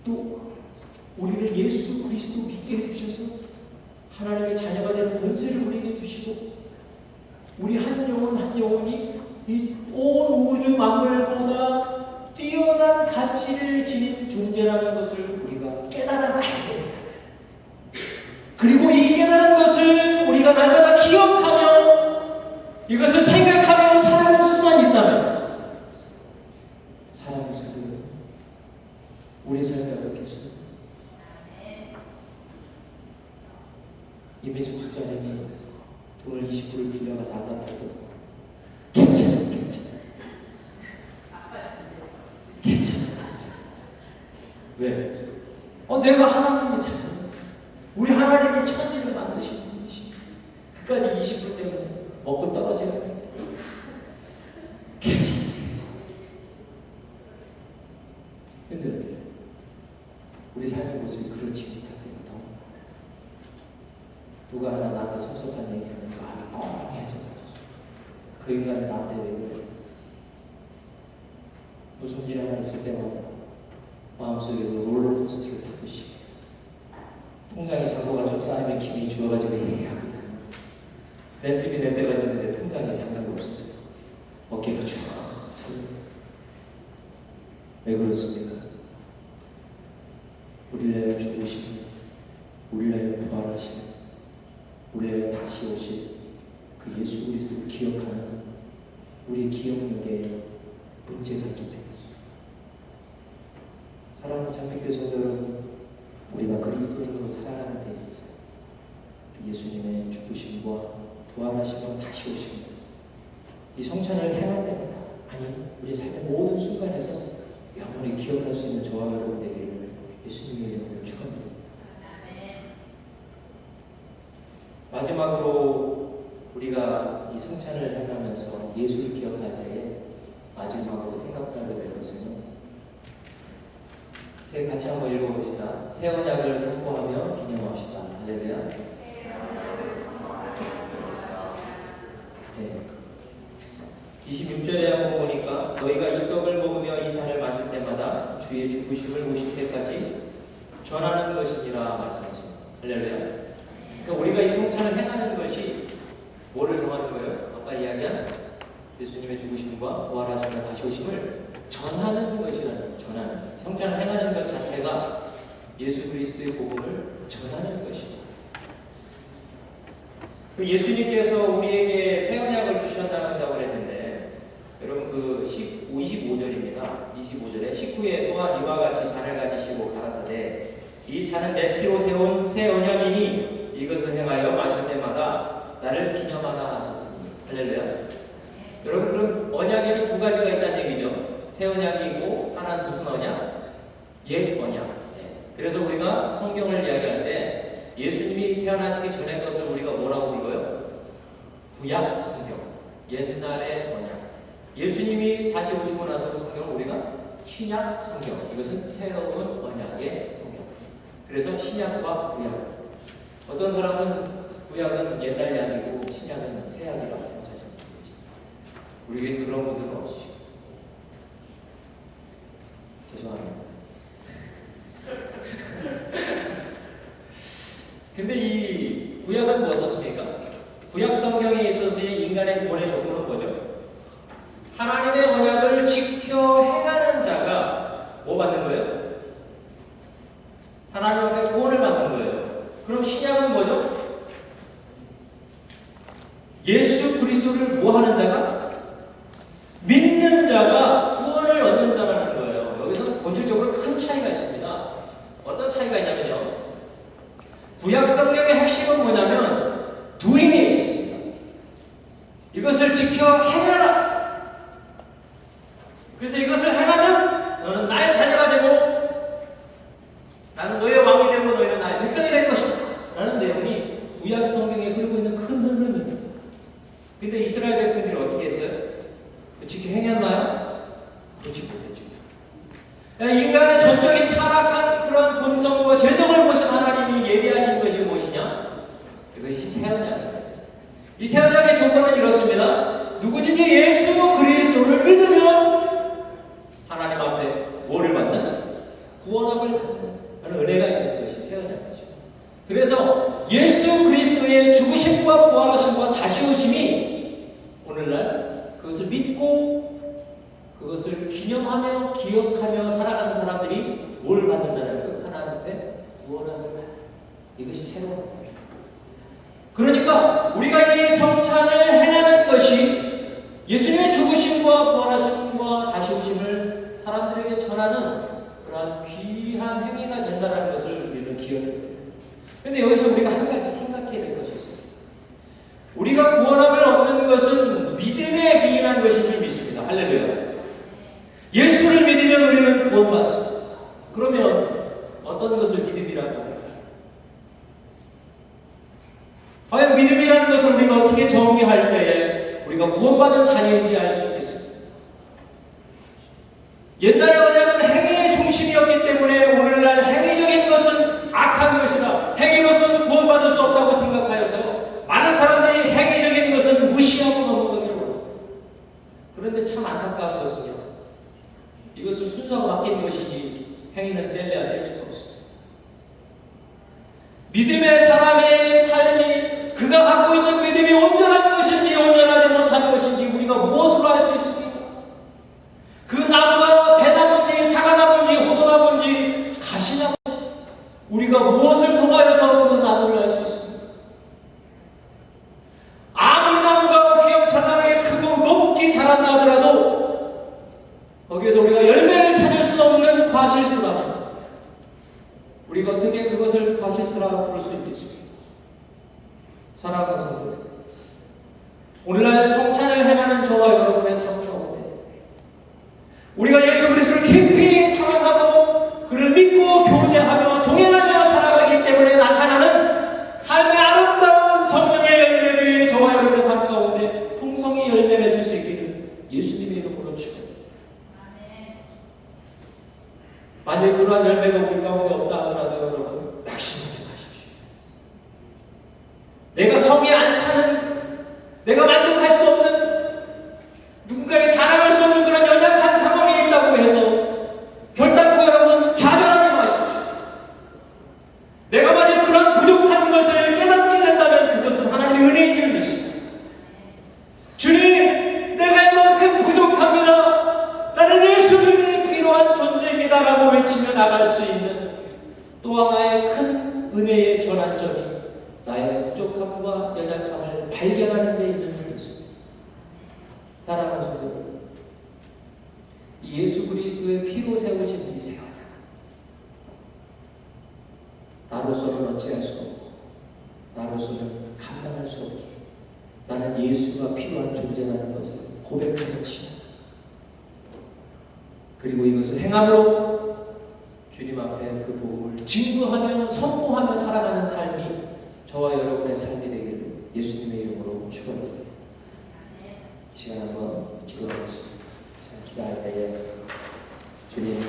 또 우리를 예수 그리스도 믿게 해주셔서 하나님의 자녀가 되는 권세를 우리에게 주시고 우리 한 영혼이 이 온 우주 만물보다 뛰어난 가치를 지닌 존재라는 것을 우리가 깨달아 알게 됩니다. 그리고 이 깨달은 것을 우리가 날마다 기억하며 이것을 생각하며 살아가는 수만 있다면 사랑의 성도 우리 삶이 어떻겠습니까? 이민숙 집사님이 돈을 20불을 빌려가서 안 갚아도 괜찮아. 왜? 내가 하나님의 자녀. 우리 하나님이 천지를 만드신 분이시. 그까지 20불 때문에 먹고 떨어지는 괜찮아. 근데 우리 삶의 모습이 그렇지 못할 때가 너무 많아요. 누가 하나 나한테 섭섭한 얘기하면 마음이 꽁해져가지고 그 인간이 나한테 왜 그랬어? 무슨 일 하나 있을 때마다 마음속에서 롤러코스터를 타듯이 통장에 잔고가 좀 쌓이면 기분이 좋아가지고 합니다. 렌트비 낼 때가 됐는데 통장에 잔고가 없어져요. 어깨가 쭉 쳐요. 왜 그렇습니까? 우리를 위하여 죽으시고 우리를 위하여 부활하시고 우리를 위하여 다시 오실 그 예수 그리스도를 기억하는 우리의 기억력에 문제가 있기 때문입니다. 사랑하는 장밋교회 성도 여러분, 우리가 그리스도인으로 살아가는 데 있어서 예수님의 죽으심과 부활하심과 다시 오심과 이 성찬을 행할 때마다, 아니 우리 삶의 모든 순간에서 영원히 기억할 수 있는 저와 여러분 되기를 예수님의 이름으로 축원드립니다. 마지막으로 우리가 이 성찬을 행하면서 예수를 기억할 때에 마지막으로 생각하게 될 것은 같이 한번 읽어봅시다. 새 언약을 선포하며 기념합시다. 할렐루야. 네. 26절에 한번 보니까 너희가 이 떡을 먹으며 이 잔을 마실 때마다 주의 죽으심을 오실 때까지 전하는 것이니라 말씀하십니다. 할렐루야. 그러니까 우리가 이 성찬을 행하는 것이 뭐를 정하는 거예요? 아까 이야기한 예수님의 죽으심과 부활하심과 다시 오심을 전하는 것이라는 거예요. 전하는 성찬을 행하는 것 자체가 예수 그리스도의 복음을 전하는 것입니다. 그 예수님께서 우리에게 새 언약을 주셨다고 그랬는데 여러분 그 25절입니다. 25절에 식후에 또한 이와 같이 잔을 가지시고 가라사대 이 잔은 내 피로 세운 새 언약이니 이것을 행하여 마실 때마다 나를 기념하라 하셨습니다. 할렐루야. 여러분 그럼 언약에는 두 가지가 있다는 얘기죠. 새 언약이고 하나는 무슨 언약? 옛 언약. 네. 그래서 우리가 성경을 이야기할 때 예수님이 태어나시기 전의 것을 우리가 뭐라고 불러요? 구약 성경. 옛날의 언약. 예수님이 다시 오시고 나서 그 성경을 우리가 신약 성경. 이것은 새로운 언약의 성경. 그래서 신약과 구약. 어떤 사람은 구약은 옛날 약이고 신약은 새 약이라고 생각하시는 분이 계십니다. 우리에게 그런 분들은 없으시고 죄송합니다. 근데 이 구약은 뭐 어떻습니까? 구약 성경에 있어서의 인간의 구원의 조건은 뭐죠? 하나님의 언약을 지켜 행하는 자가 뭐 받는 거예요? 하나님 앞에 구원을 받는 거예요. 그럼 신약은 뭐죠? 예수 그리스도를 뭐 하는 자가? 믿는 자가 구원을 얻는다는 거예요. 여기서 본질적으로 큰 차이가 있습니다. 어떤 차이가 있냐면요. 구약 성경의 핵심은 뭐냐면 doing에 있습니다. 이것을 지켜 행하라. 그래서 이것을 행하면 너는 나의 자녀가 되고 나는 너의 왕이 되고 너희는 나의 백성이 될 것이다. 라는 내용이 구약 성경에 흐르고 있는 큰 흐름입니다. 근데 이스라엘 백성들이 어떻게 했어요? 솔직히 행했나요? 그렇지 못했죠. 인간의 전적인 타락한 그러한 본성과 죄성을 보신 하나님이 예비하신 것이 무엇이냐? 그것이 새 언약입니다. 이 새 언약의 조건은 이렇습니다. 누구든지 예수 그리스도를 믿으면 하나님 앞에 뭐를 받는? 구원함을 받는 은혜가 있는 것이 새 언약이죠. 그래서 예수 그리스도의 죽으심과 부활하심과 다시 오심이 오늘날 그것을 믿고 그것을 기념하며 기억하며 살아가는 사람들이 뭘 받는다는 것? 하나님 앞에 구원함을 받는 이것이 새로운 겁니다. 그러니까 우리가 이 성찬을 행하는 것이 예수님의 죽으심과 부활하심과 다시 오심을 사람들에게 전하는 그러한 귀한 행위가 된다는 것을 우리는 기억해야 돼요. 그런데 여기서 우리가 한 가지 생각해야 될 것이 있습니다. 우리가 구원함을 얻는 것은 믿음에 기인한 것인 줄 믿습니다. 할렐루야. 예수를 믿으면 우리는 구원받습니다. 그러면 어떤 것을 믿음이라고 할까요? 과연 믿음이라는 것을 우리가 어떻게 정의할 때에 우리가 구원받은 자녀인지 알 수 있겠습니다. 옛날의 언약은 행위의 중심이었기 때문에 오늘날 행위적인 것은 악한 것이다, 행위로서는 구원받을 수 없다고 생각하여서 많은 사람들이 행위적인 것은 무시하고 넘어가기를 원합니다. 그런데 참 안타까운 것은요, 이것을 순서가 맡긴 것이지 행위는 뗄래야 뗄 수가 없습니다. 믿음의 사람의 삶이 그가 갖고 있는 믿음이 온전한 것인지 온전하지 못한 것인지 우리가 무엇으로 알 수 있습니까? 그 나무가 배나무인지 사과나무인지 호도나무인지 가시나무인지 우리가 무엇을 통하여서 그 나무를 알 수 있습니까? 아무리 나무가 휘황찬란하게 크고 높게 자란다 하더라도 거기에서 우리가 열매를 찾을 수 없는 과실수라면 우리가 어떻게 그것을 과실수라고 부를 수 있겠습니까? 사랑하는 성도, 오늘날 성찬을 행하는 저와 여러분의 삶 가운데 우리가 예수 그리스도를 깊이 사랑하고 그를 믿고 교제하며 동행하며 살아가기 때문에 나타나는 삶의 아름다운 성령의 열매들이 저와 여러분의 삶 가운데 풍성히 열매 맺을 수 있기를 예수님의 이름으로 축원합니다. 만일 그러한 열매가 우리 가운데 없다 하더라도 여러분 낙심하지 마십시오. 내가 성에 안 차는, 내가 만족할 수 없는, 누군가에게 자랑할 수 없는 그런 연약한 상황에 있다고 해서 결단코 여러분 좌절하지 마십시오. 내가 만약 그런 부족한 것을 깨닫게 된다면 그것은 하나님의 은혜인 줄 믿습니다. 주님, 내가 이만큼 부족합니다. 나는 예수님이 필요한 존재입니다 라고 외치며 나갈 수 있는 또 하나의 큰 은혜의 전환점이 나의 부족함과 연약함을 발견하는 데 있는 줄 믿습니다. 사랑하는 성도, 이 예수 그리스도의 피로 세우신 이 세월 나로서는 어찌할 수 없고 나로서는 감당할 수 없기에 나는 예수가 필요한 존재라는 것을 고백하는 시간, 그리고 이것을 행함으로 주님 앞에 그 복음을 증거하며 선포하며 살아가는 삶이 저와 여러분의 삶이 되기를 예수님의 이름으로 축원합니다. 이 시간 한번 기도하겠습니다. 기도할 때에 주님,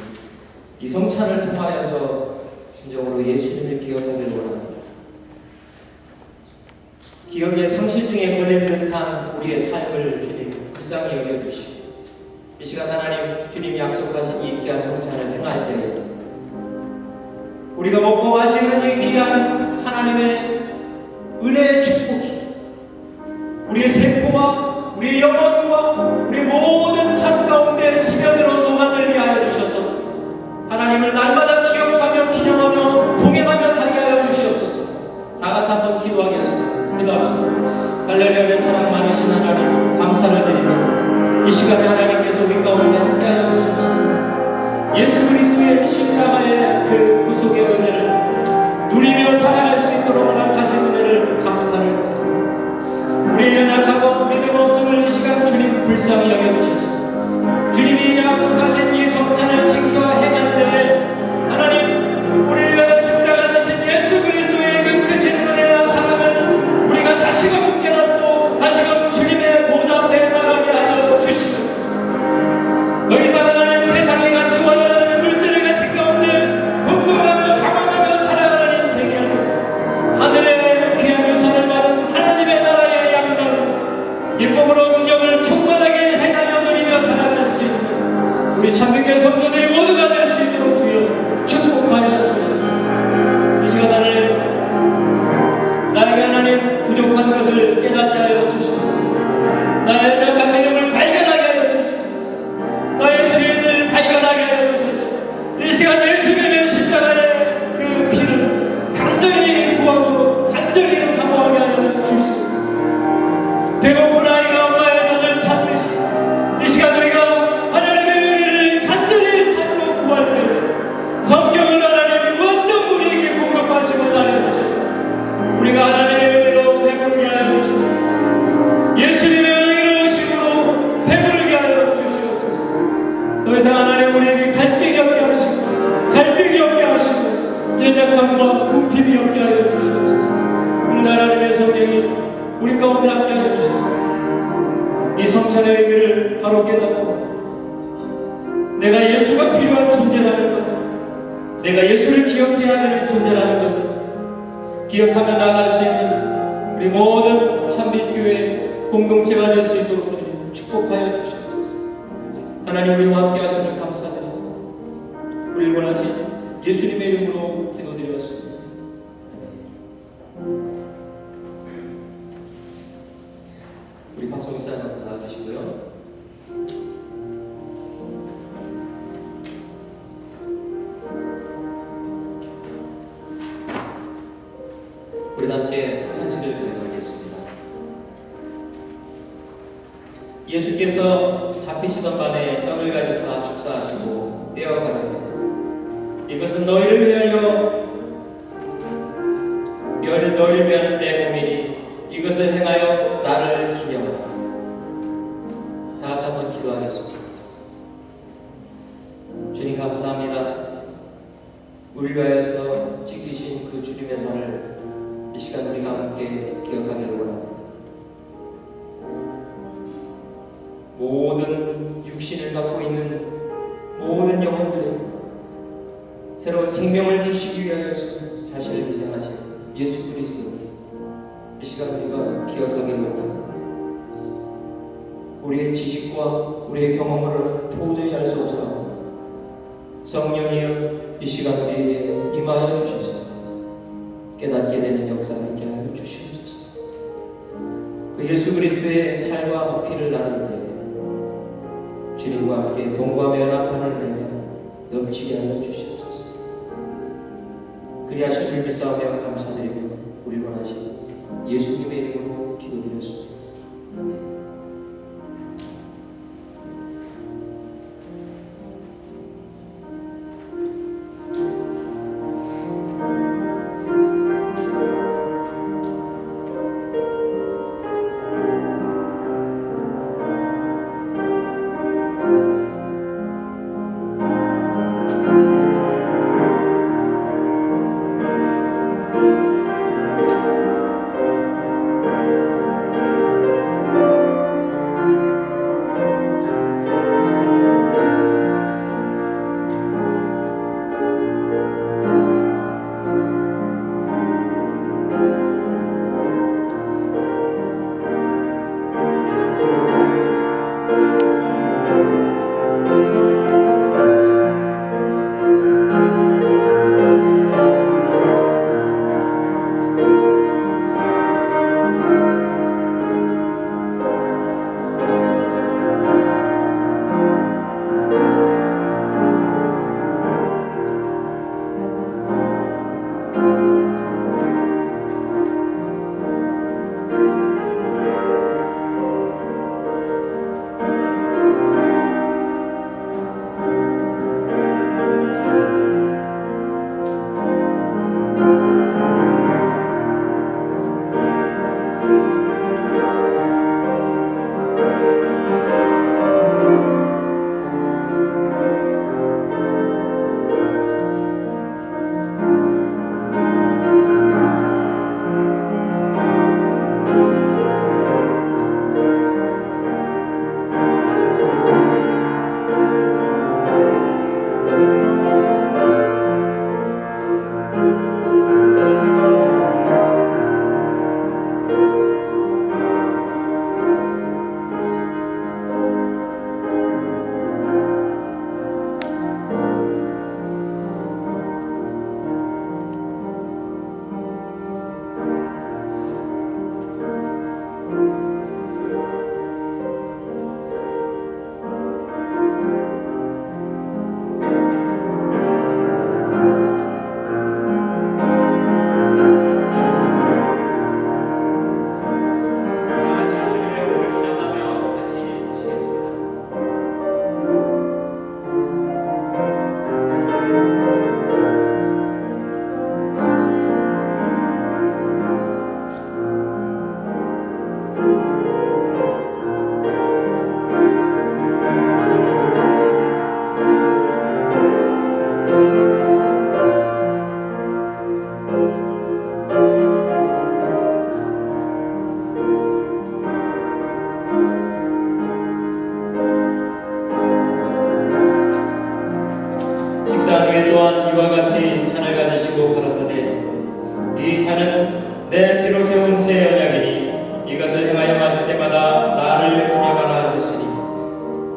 이 성찬을 통하여서 진정으로 예수님을 기억하기를 원합니다. 기억의 상실증에 걸린 듯한 우리의 삶을 주님 불쌍히 여겨주시고 이 시간 하나님 주님이 약속하신 이 귀한 성찬을 행할 때에 우리가 먹고 마시는 이 귀한 하나님의 은혜의 축복이 우리의 세포와 우리의 영혼과 우리의 모든 삶 가운데 스며들어 녹아들게 하여 주셔서 하나님을 날마다 기억하며 기념하며 동행하며 살게 하여 주시옵소서. 다 같이 한번 기도하겠습니다. 기도합시다. 할렐루야의 사랑 많으신 하나님 감사를 드립니다. 이 시간에 하나님께서 우리 가운데 함께 하여 주셨습니다. 예수 그리스도의 십자가의 그 구속의 은혜를 누리며 살아갈 수 있도록 허락하신 은혜를 감사를 드립니다. 우리의 연약하고 믿음 없음을 이 시간 주님 불쌍히 여겨주셔서 주님이 약속하신 이 성찬을 지켜 행할 때에 하나님 우리를 위하여 십자가 되신 예수 그리스도의 그 크신 은혜와 사랑을 우리가 다시금 깨닫고 다시금 주님의 보좌 앞에 나가게 하여 주시옵소서. 성령을 충만하게 행하며 누리며 살아갈 수 있는 우리 참교회 성도들이 모두가 될 수 있도록 주여 축복하여 주시옵소서. 이 시간 하나님, 나에게 하나님 부족한 것을 깨닫게 하여 주시옵소서. 나의 연약한 믿음을 발견하게 하여 주시옵소서. 나의 죄를 발견하게 하여 주소서. 이 시간 예수님의 십자가의 그 피를 간절히 구하고 간절히 사모하게 하여 주시옵소서. 배고픈 아이가 엄마의 젖을 찾듯이 이 시간 우리가 하나님의 은혜를 간절히 찾고 구할 때 성경은 하나님 완전 우리에게 공급하시고 나눠주셔서 우리가 하나님의 은혜로 배부르게 하여 주시옵소서. 예수님의 의로우심으로 배부르게 하여 주시옵소서. 더 이상 하나님 우리에게 갈증이 없게 하시고 갈등이 없게 하시고 연약함과 굽힘이 없게 하여 주시옵소서. 우리 하나님의 성령이 우리 가운데 함께 하여 주셔서 이 성찬의 의미를 바로 깨닫고 내가 예수가 필요한 존재라는 것, 내가 예수를 기억해야 되는 존재라는 것을 기억하며 나아갈 수 있는 우리 모든 참빛교회 공동체가 될 수 있도록 주님 축복하여 주시옵소서. 하나님 우리와 함께 하심을 감사드리고 우리를 원하신 예수님의 이름으로 기도드렸습니다. 우리 박성희사 나와주시고요. 우리 함께 성찬식을 드리겠습니다. 예수께서 잡히시던 밤에 떡을 가지사 축사하시고 떼어 가라사대 이것은 너희를 위하여 너희를 위하는 내 몸이니 이것을 행하여 나를 기념하라. 다 같이 한번 기도하겠습니다. 주님 감사합니다. 우리를 위하여서 지키신 그 주님의 선을 이 시간 우리가 함께 기억하기를 원합니다. 모든 육신을 갖고 있는 모든 영혼들에게 새로운 생명을 주시기 위하여 자신을 희생하신 예수 그리스도를 이 시간 우리가 기억하기를 원합니다. 우리의 지식과 우리의 경험으로는 도저히 알 수 없사오나 성령이여 이 시간 우리에게 임하여 주셔서 깨닫게 되는 역사를 있게 하여 주시옵소서. 그 예수 그리스도의 살과 피를 나눌 때 주님과 함께 동거하며 연합하는 은혜가 넘치게 하여 주시옵소서. 그리하실 줄 믿사오며 감사드리며 우리 원하시고 예수님의 이름으로 기도드렸습니다. 아멘.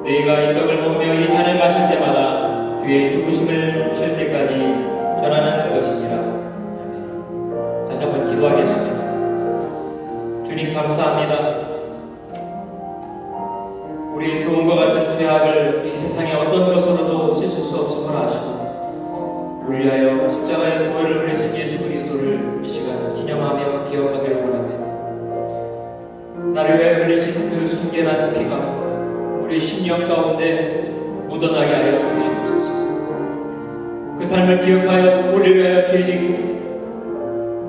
너희가 이 떡을 먹으며 이 잔을 마실 때마다 주의 죽으심을 보실 때까지 전하는 것이니라. 아멘. 다시 한번 기도하겠습니다. 주님 감사합니다. 우리의 좋은것 같은 죄악을 이 세상의 어떤 것으로도 씻을 수 없음을 아시고 우리 위하여 십자가의 보혈을 흘리신 예수 그리스도를 이 시간 기념하며 기억하길 원합니다. 나를 위하여 흘리신 그 순결한 피가 우리 심령 가운데 묻어나게 하여 주시옵소서. 그 삶을 기억하여 우리를 위하여 죄짓고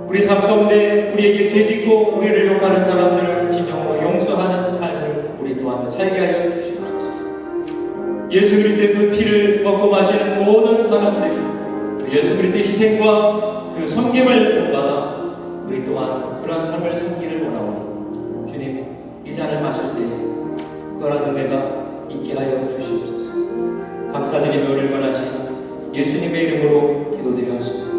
우리 삶 가운데 우리에게 죄짓고 우리를 욕하는 사람들을 진정으로 용서하는 삶을 우리 또한 살게 하여 주시옵소서. 예수 그리스도의 그 피를 먹고 마시는 모든 사람들이 예수 그리스도의 희생과 그 섬김을 본받아 우리 또한 그러한 삶을 살기를 원하오니 주님 이 잔을 마실 때 그러한 은혜가 있게 하여 주시옵소서. 감사드리며 우리를 원하신 예수님의 이름으로 기도드렸습니다.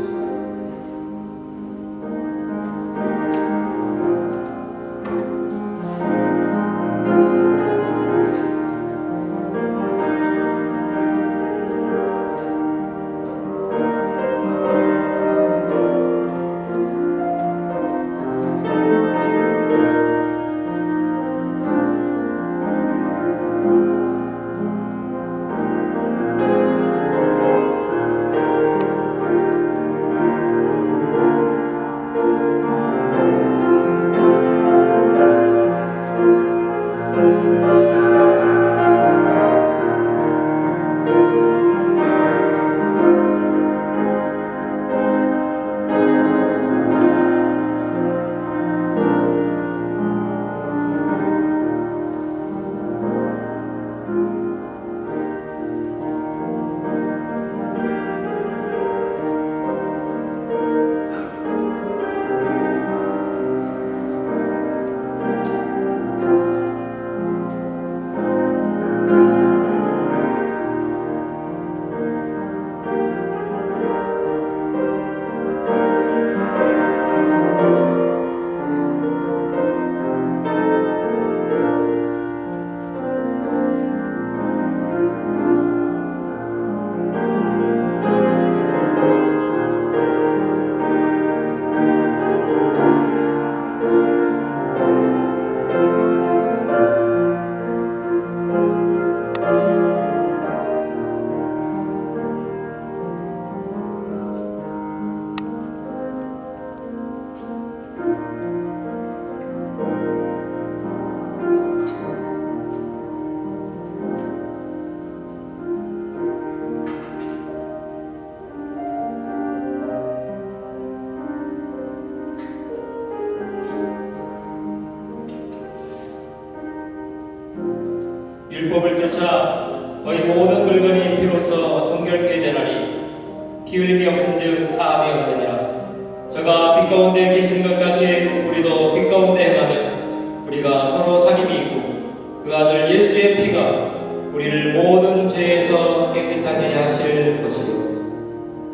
율법을 쫓아 거의 모든 물건이 비로소 정결케 되나니 피 흘림이 없은즉 사함이 없느니라. 저가 빛 가운데 계신 것 같이 우리도 빛 가운데 행하면 우리가 서로 사귐이 있고 그 아들 예수의 피가 우리를 모든 죄에서 깨끗하게 하실 것이요.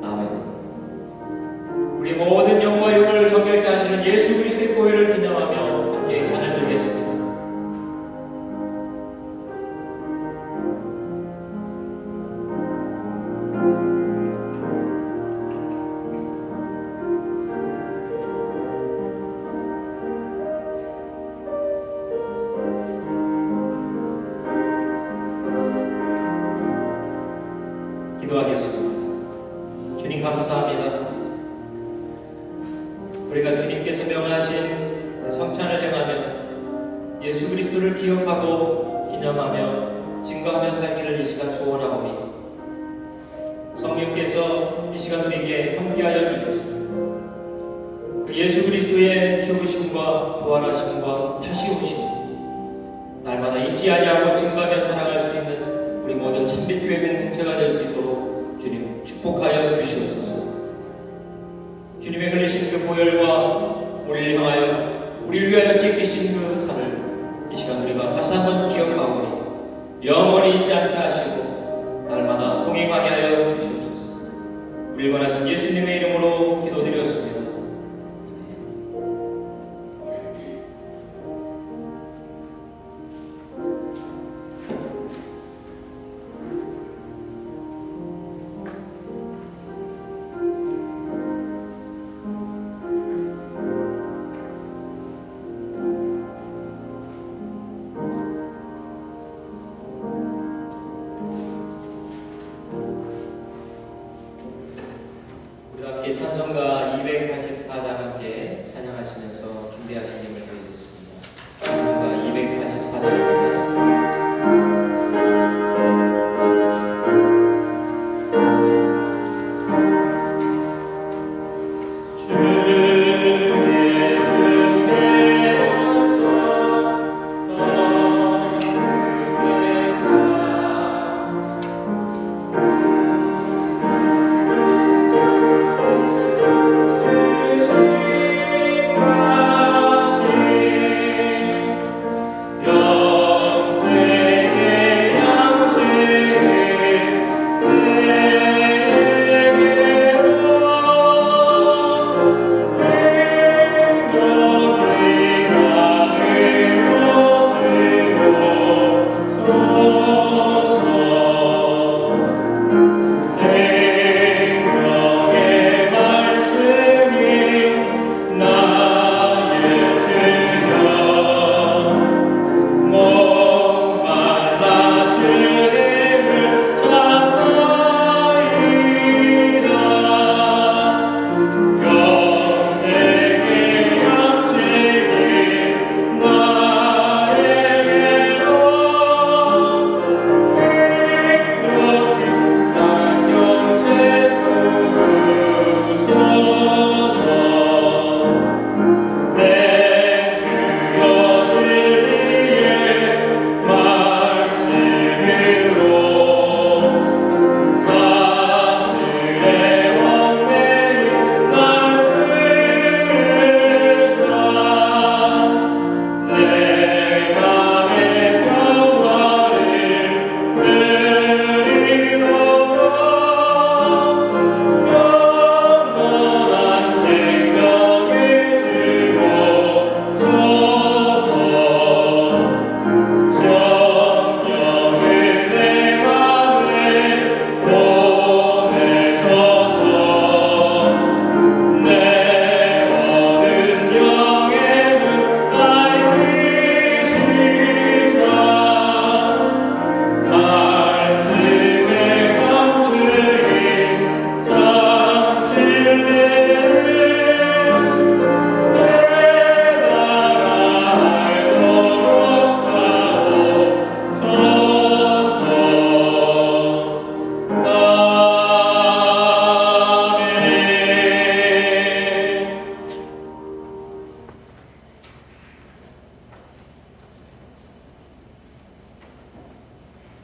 아멘. 우리 모든 영과 육을 정결케 하시는 예수 그리스도의 보혈을 기념하며 함께 잔을 들겠습니다. 기도하겠습니다. 주님 감사합니다. 우리가 주님께서 명하신 성찬을 행하며 예수 그리스도를 기억하고 기념하며 증거하며 살기를 이 시간 소원하오니 성령께서 이 시간 우리에게 함께하여 주셔서 그 예수 그리스도의 죽으심과 부활하심과 다시 오심 날마다 잊지 아니하고 증거하며 살아갈 수 있는 우리 모든 참빛 교회 공동체가 될 수 있도록 주님 축복하여 주시옵소서. 주님의 흘리신 그 보혈과 우리를 향하여 우리를 위하여 지키신 그 살을 이 시간 우리가 다시 한번 기억하오니 영원히 잊지 않게 하시고 날마다 동행하게 하여 주시옵소서. 우리를 원하신 예수님의 이름으로 기도드렸습니다. 찬송가 284장 함께 찬양하시면서 준비하신 힘을 드리겠습니다. 찬송가 284장입니다.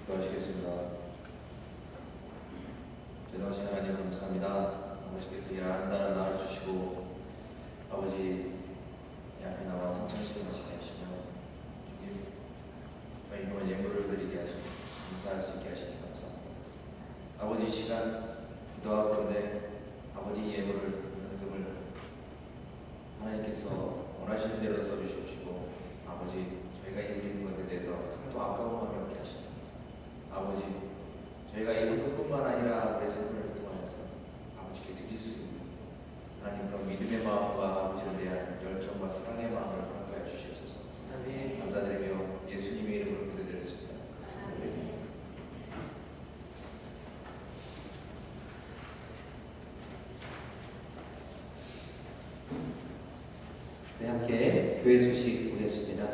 기도하시겠습니다. 전능하신 하나님 감사합니다. 아버지께서 이 한달을 나를 주시고 아버지 이 앞에 나와 성찬식을 마시게 하시며 주님 이런 예물을 드리게 하시고 감사할 수 있게 하시니 감사합니다. 아버지 이 시간 기도하건대 아버지 이 예물을 현금을 하나님께서 원하시는 대로 써주시옵시고 아버지 저희가 이 드리는 것에 대해서 하나도 아까운 마음이 없게 하시고 아버지 저희가 이 헌금뿐만 아니라 우리의 삶을 통하여서 아버지께 드릴 수 있는 하나님 그런 믿음의 마음과 아버지에 대한 열정과 사랑의 마음을 허락하여 주시옵소서. 감사드리며 예수님의 이름으로 기도드렸습니다. 네, 함께 교회 소식 보겠습니다.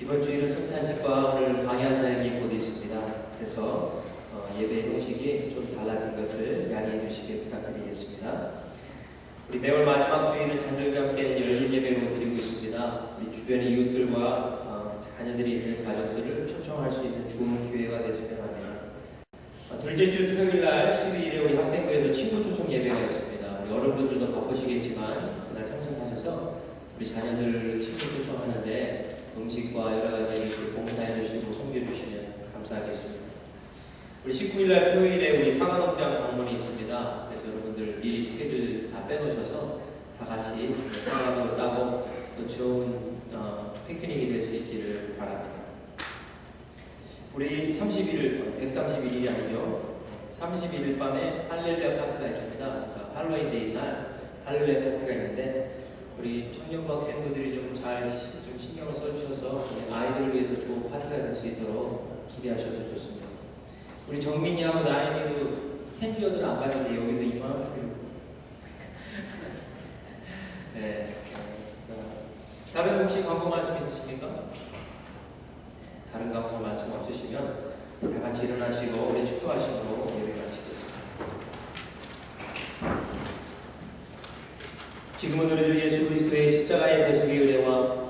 이번 주일은 성찬식과 오늘 강야 사역이 곧 있습니다. 그래서 예배 형식이 좀 달라진 것을 양해해 주시길 부탁드리겠습니다. 우리 매월 마지막 주일은 잔들과 함께 열린 예배로 드리고 있습니다. 우리 주변의 이웃들과 자녀들이 있는 가족들을 초청할 수 있는 좋은 기회가 됐으면 합니다. 둘째 주 토요일 날 12일에 우리 학생부에서 친구 초청 예배가 있습니다. 우리 어른분들도 바쁘시겠지만 그날 참석하셔서 우리 자녀들 친구 초청하는데 음식과 여러 가지 봉사해 주시고 섬겨 주시면 감사하겠습니다. 우리 19일 날 토요일에 우리 상하농장 방문이 있습니다. 그래서 여러분들 미리 스케줄 다 빼놓으셔서 다 같이 상하농을 따고 또 좋은 피크닉이 될 수 있기를 바랍니다. 우리 131일이 아니죠. 31일 밤에 할렐루야 파티가 있습니다. 그래서 할로윈 데이 날 할렐루야 파티가 있는데 우리 청년부 학생분들이 좀 신경을 써주셔서 아이들을 위해서 좋은 파티가 될 수 있도록 기대하셔도 좋습니다. 우리 정민이하고 나연이도 캔디어들 안 받는데 여기서 2만 원 주고. 네. 다른 혹시 광고 말씀 있으십니까? 다른 광고 말씀 없으시면 다 같이 일어나시고 우리 축도하시고 예배 마치겠습니다. 지금은 우리 주 예수 그리스도의 십자가의 대속의 은혜와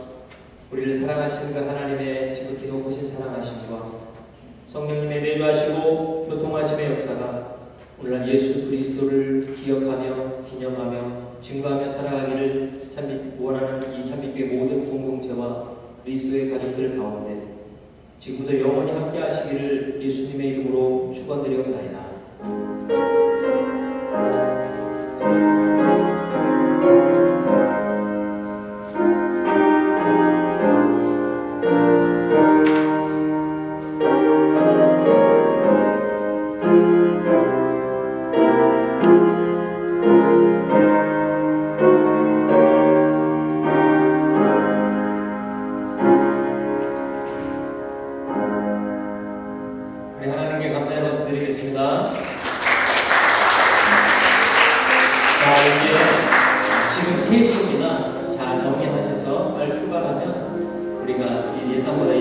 우리를 사랑하시는 그 하나님의 지극히 높으신 사랑하심과 성령님의 내주하시고 교통하심의 역사가 오늘날 예수 그리스도를 기억하며 기념하며 증거하며 살아가기를 원하는 이 참빛교회 모든 공동체와 그리스도의 가족들 가운데 지금부터 영원히 함께 하시기를 예수님의 이름으로 축원드리옵나이다. 우리 하나님께 감사의 박수 드리겠습니다. 자, 이제 지금 3시입니다. 잘 정리하셔서 빨리 출발하면 우리가 이 예상보다